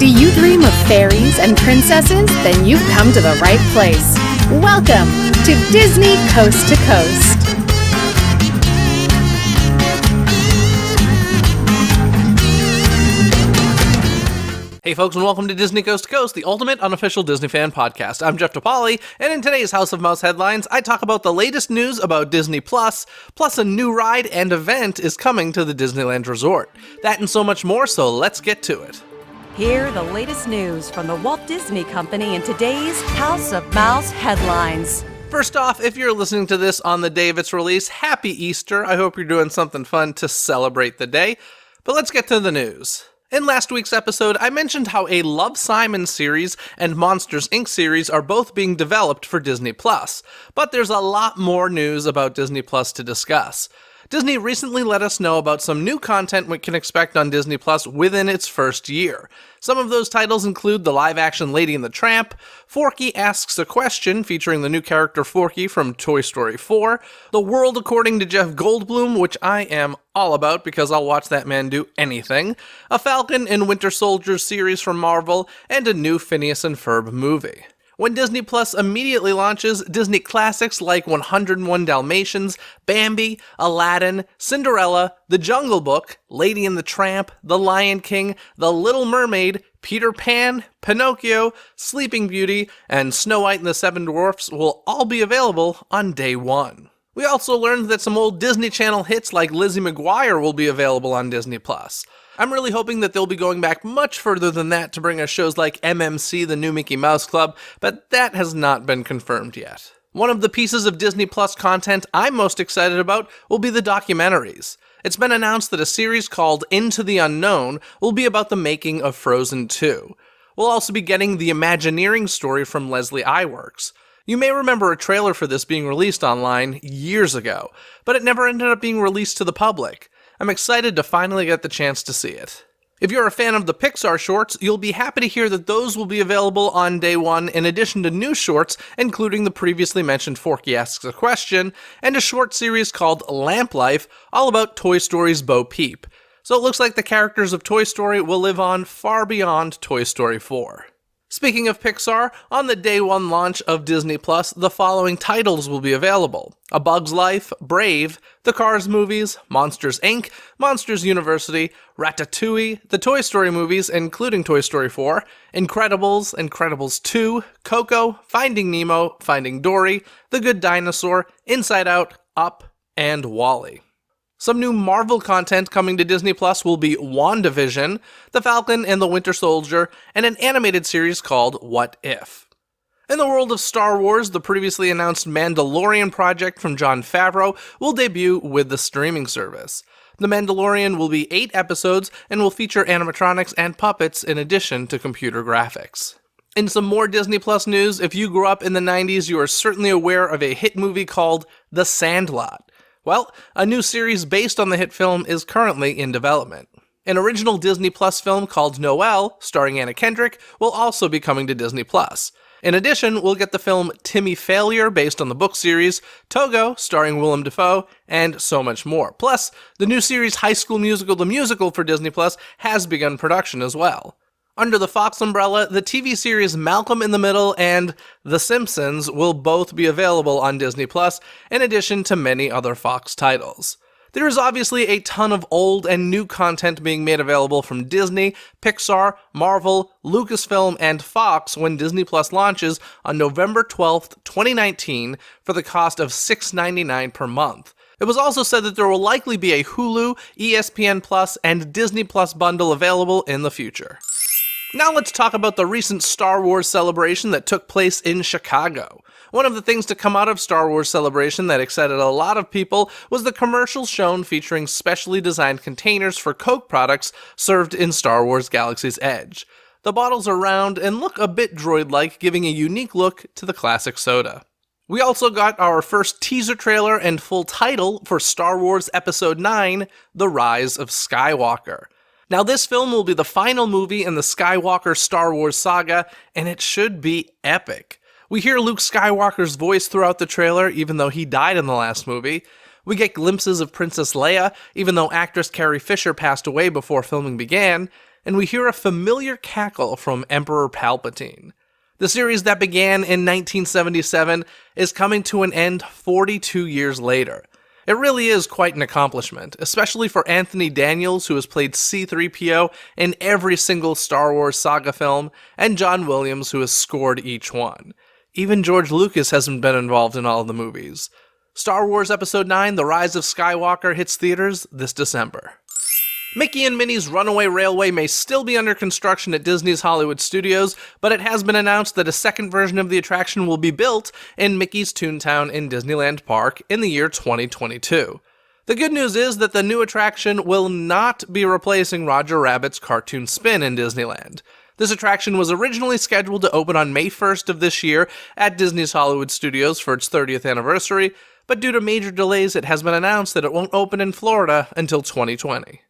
Do you dream of fairies and princesses? Then you've come to the right place. Welcome to Disney Coast to Coast. Hey folks, and welcome to Disney Coast to Coast, the ultimate unofficial Disney fan podcast. I'm Jeff DePauli, and in today's House of Mouse headlines, I talk about the latest news about Disney+, plus a new ride and event is coming to the Disneyland Resort. That and so much more, so let's get to it. Hear the latest news from the Walt Disney Company in today's House of Mouse headlines. First off, if you're listening to this on the day of its release, happy Easter. I hope you're doing something fun to celebrate the day. But let's get to the news. In last week's episode, I mentioned how a Love, Simon series and Monsters, Inc. series are both being developed for Disney+, but there's a lot more news about Disney+ to discuss. Disney recently let us know about some new content we can expect on Disney+ within its first year. Some of those titles include the live-action Lady and the Tramp, Forky Asks a Question featuring the new character Forky from Toy Story 4, The World According to Jeff Goldblum, which I am all about because I'll watch that man do anything, a Falcon and Winter Soldier series from Marvel, and a new Phineas and Ferb movie. When Disney Plus immediately launches, Disney classics like 101 Dalmatians, Bambi, Aladdin, Cinderella, The Jungle Book, Lady and the Tramp, The Lion King, The Little Mermaid, Peter Pan, Pinocchio, Sleeping Beauty, and Snow White and the Seven Dwarfs will all be available on day one. We also learned that some old Disney Channel hits like Lizzie McGuire will be available on Disney+. I'm really hoping that they'll be going back much further than that to bring us shows like MMC, The New Mickey Mouse Club, but that has not been confirmed yet. One of the pieces of Disney Plus content I'm most excited about will be the documentaries. It's been announced that a series called Into the Unknown will be about the making of Frozen 2. We'll also be getting the Imagineering story from Leslie Iwerks. You may remember a trailer for this being released online years ago, but it never ended up being released to the public. I'm excited to finally get the chance to see it. If you're a fan of the Pixar shorts, you'll be happy to hear that those will be available on day one in addition to new shorts, including the previously mentioned Forky Asks a Question, and a short series called Lamp Life, all about Toy Story's Bo Peep. So it looks like the characters of Toy Story will live on far beyond Toy Story 4. Speaking of Pixar, on the day one launch of Disney+, the following titles will be available: A Bug's Life, Brave, The Cars movies, Monsters, Inc., Monsters University, Ratatouille, the Toy Story movies, including Toy Story 4, Incredibles, Incredibles 2, Coco, Finding Nemo, Finding Dory, The Good Dinosaur, Inside Out, Up, and WALL-E. Some new Marvel content coming to Disney Plus will be WandaVision, The Falcon and the Winter Soldier, and an animated series called What If. In the world of Star Wars, the previously announced Mandalorian project from Jon Favreau will debut with the streaming service. The Mandalorian will be 8 episodes and will feature animatronics and puppets in addition to computer graphics. In some more Disney Plus news, if you grew up in the 90s, you are certainly aware of a hit movie called The Sandlot. Well, a new series based on the hit film is currently in development. An original Disney Plus film called Noelle, starring Anna Kendrick, will also be coming to Disney Plus. In addition, we'll get the film Timmy Failure, based on the book series, Togo, starring Willem Dafoe, and so much more. Plus, the new series High School Musical: The Musical for Disney Plus has begun production as well. Under the Fox umbrella, the TV series Malcolm in the Middle and The Simpsons will both be available on Disney+, in addition to many other Fox titles. There is obviously a ton of old and new content being made available from Disney, Pixar, Marvel, Lucasfilm, and Fox when Disney Plus launches on November 12th, 2019 for the cost of $6.99 per month. It was also said that there will likely be a Hulu, ESPN Plus, and Disney Plus bundle available in the future. Now let's talk about the recent Star Wars Celebration that took place in Chicago. One of the things to come out of Star Wars Celebration that excited a lot of people was the commercial shown featuring specially designed containers for Coke products served in Star Wars Galaxy's Edge. The bottles are round and look a bit droid-like, giving a unique look to the classic soda. We also got our first teaser trailer and full title for Star Wars Episode 9, The Rise of Skywalker. Now, this film will be the final movie in the Skywalker Star Wars saga, and it should be epic. We hear Luke Skywalker's voice throughout the trailer, even though he died in the last movie. We get glimpses of Princess Leia, even though actress Carrie Fisher passed away before filming began. and we hear a familiar cackle from Emperor Palpatine. The series that began in 1977 is coming to an end 42 years later. It really is quite an accomplishment, especially for Anthony Daniels, who has played C-3PO in every single Star Wars saga film, and John Williams, who has scored each one. Even George Lucas hasn't been involved in all of the movies. Star Wars Episode 9, The Rise of Skywalker hits theaters this December. Mickey and Minnie's Runaway Railway may still be under construction at Disney's Hollywood Studios, but it has been announced that a second version of the attraction will be built in Mickey's Toontown in Disneyland Park in the year 2022. The good news is that the new attraction will not be replacing Roger Rabbit's cartoon spin in Disneyland. This attraction was originally scheduled to open on May 1st of this year at Disney's Hollywood Studios for its 30th anniversary, but due to major delays, it has been announced that it won't open in Florida until 2020.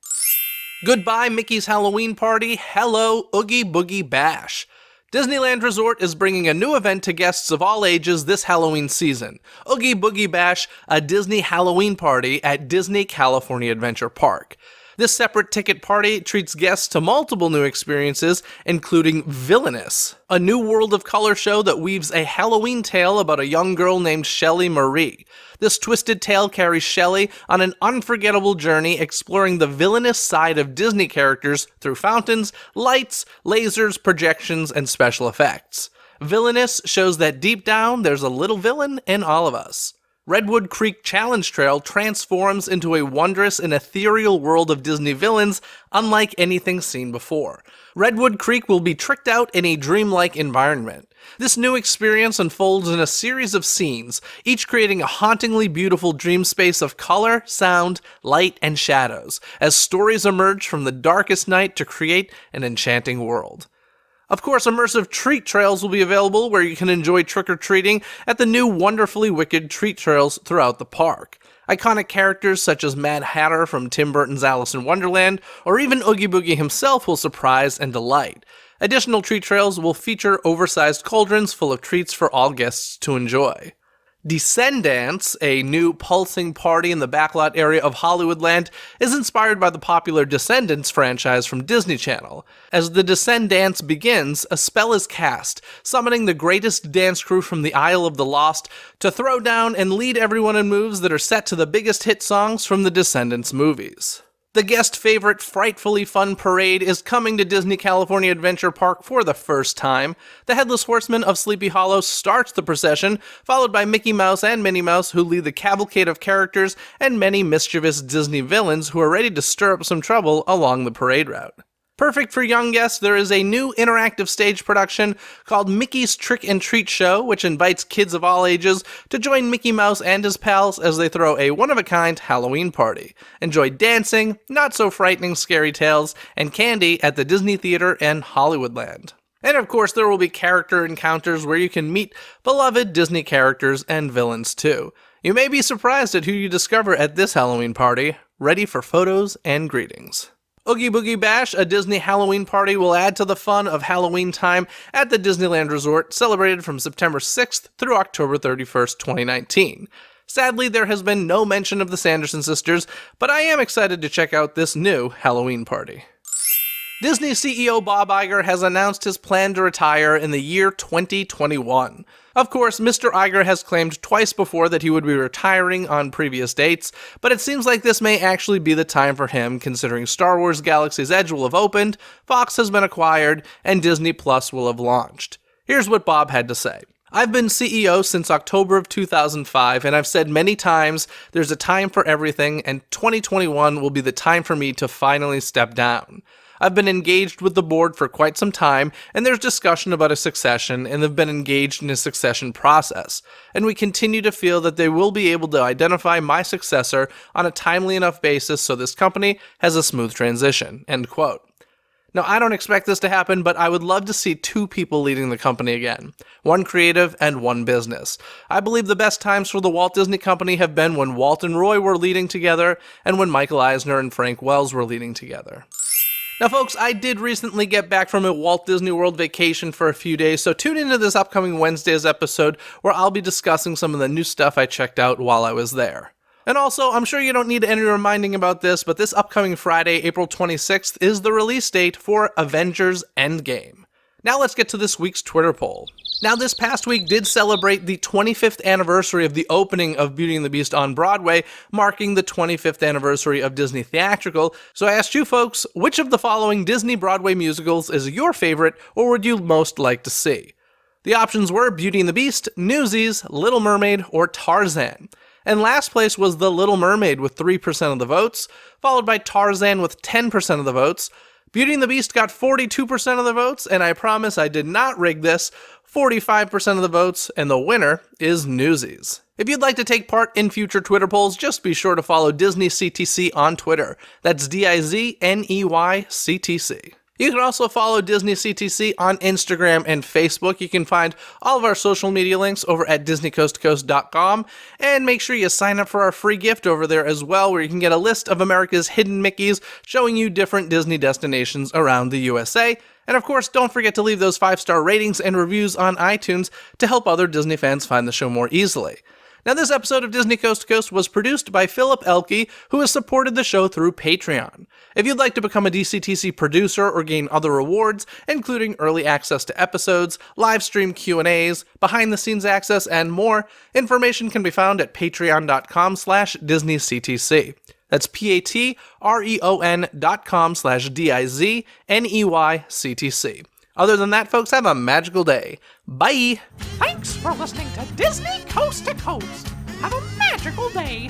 Goodbye Mickey's Halloween Party, hello Oogie Boogie Bash. Disneyland Resort is bringing a new event to guests of all ages this Halloween season, Oogie Boogie Bash, a Disney Halloween party at Disney California Adventure Park. This separate ticket party treats guests to multiple new experiences, including Villainous, a new World of Color show that weaves a Halloween tale about a young girl named Shelley Marie. This twisted tale carries Shelley on an unforgettable journey exploring the villainous side of Disney characters through fountains, lights, lasers, projections, and special effects. Villainous shows that deep down there's a little villain in all of us. Redwood Creek Challenge Trail transforms into a wondrous and ethereal world of Disney villains unlike anything seen before. Redwood Creek will be tricked out in a dreamlike environment. This new experience unfolds in a series of scenes, each creating a hauntingly beautiful dream space of color, sound, light, and shadows, as stories emerge from the darkest night to create an enchanting world. Of course, immersive treat trails will be available where you can enjoy trick-or-treating at the new Wonderfully Wicked treat trails throughout the park. Iconic characters such as Mad Hatter from Tim Burton's Alice in Wonderland, or even Oogie Boogie himself will surprise and delight. Additional treat trails will feature oversized cauldrons full of treats for all guests to enjoy. Descendants, a new pulsing party in the backlot area of Hollywoodland, is inspired by the popular Descendants franchise from Disney Channel. As the Descendants begins, a spell is cast, summoning the greatest dance crew from the Isle of the Lost to throw down and lead everyone in moves that are set to the biggest hit songs from the Descendants movies. The guest favorite Frightfully Fun Parade is coming to Disney California Adventure Park for the first time. The Headless Horseman of Sleepy Hollow starts the procession, followed by Mickey Mouse and Minnie Mouse, who lead the cavalcade of characters and many mischievous Disney villains who are ready to stir up some trouble along the parade route. Perfect for young guests, there is a new interactive stage production called Mickey's Trick and Treat Show, which invites kids of all ages to join Mickey Mouse and his pals as they throw a one-of-a-kind Halloween party. Enjoy dancing, not-so-frightening scary tales, and candy at the Disney Theater and Hollywoodland. And of course, there will be character encounters where you can meet beloved Disney characters and villains too. You may be surprised at who you discover at this Halloween party, ready for photos and greetings. Oogie Boogie Bash, a Disney Halloween party, will add to the fun of Halloween time at the Disneyland Resort, celebrated from September 6th through October 31st, 2019. Sadly, there has been no mention of the Sanderson sisters, but I am excited to check out this new Halloween party. Disney CEO Bob Iger has announced his plan to retire in the year 2021. Of course, Mr. Iger has claimed twice before that he would be retiring on previous dates, but it seems like this may actually be the time for him, considering Star Wars Galaxy's Edge will have opened, Fox has been acquired, and Disney Plus will have launched. Here's what Bob had to say. I've been CEO since October of 2005, and I've said many times there's a time for everything, and 2021 will be the time for me to finally step down. I've been engaged with the board for quite some time, and there's discussion about a succession, and they've been engaged in a succession process. And we continue to feel that they will be able to identify my successor on a timely enough basis so this company has a smooth transition." End quote. Now, I don't expect this to happen, but I would love to see two people leading the company again. One creative and one business. I believe the best times for the Walt Disney Company have been when Walt and Roy were leading together, and when Michael Eisner and Frank Wells were leading together. Now folks, I did recently get back from a Walt Disney World vacation for a few days, so tune into this upcoming Wednesday's episode where I'll be discussing some of the new stuff I checked out while I was there. And also, I'm sure you don't need any reminding about this, but this upcoming Friday, April 26th, is the release date for Avengers Endgame. Now let's get to this week's Twitter poll. Now, this past week did celebrate the 25th anniversary of the opening of Beauty and the Beast on Broadway, marking the 25th anniversary of Disney Theatrical. So I asked you folks, which of the following Disney Broadway musicals is your favorite, or would you most like to see? The options were Beauty and the Beast, Newsies, Little Mermaid, or Tarzan. And last place was The Little Mermaid with 3% of the votes, followed by Tarzan with 10% of the votes. Beauty and the Beast got 42% of the votes, and I promise I did not rig this, 45% of the votes, and the winner is Newsies. If you'd like to take part in future Twitter polls, just be sure to follow Disney CTC on Twitter. That's DIZNEY CTC. You can also follow Disney CTC on Instagram and Facebook. You can find all of our social media links over at DisneyCoastToCoast.com, and make sure you sign up for our free gift over there as well, where you can get a list of America's hidden Mickeys showing you different Disney destinations around the USA. And of course, don't forget to leave those 5-star ratings and reviews on iTunes to help other Disney fans find the show more easily. Now, this episode of Disney Coast to Coast was produced by Philip Elke, who has supported the show through Patreon. If you'd like to become a DCTC producer or gain other rewards, including early access to episodes, live stream Q&As, behind-the-scenes access, and more, information can be found at patreon.com/DisneyCTC. That's patreon.com/DIZNEYCTC. Other than that, folks, have a magical day. Bye! Thanks for listening to Disney Coast to Coast. Have a magical day.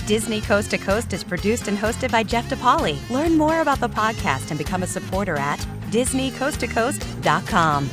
Disney Coast to Coast is produced and hosted by Jeff DePauli. Learn more about the podcast and become a supporter at DisneyCoastToCoast.com.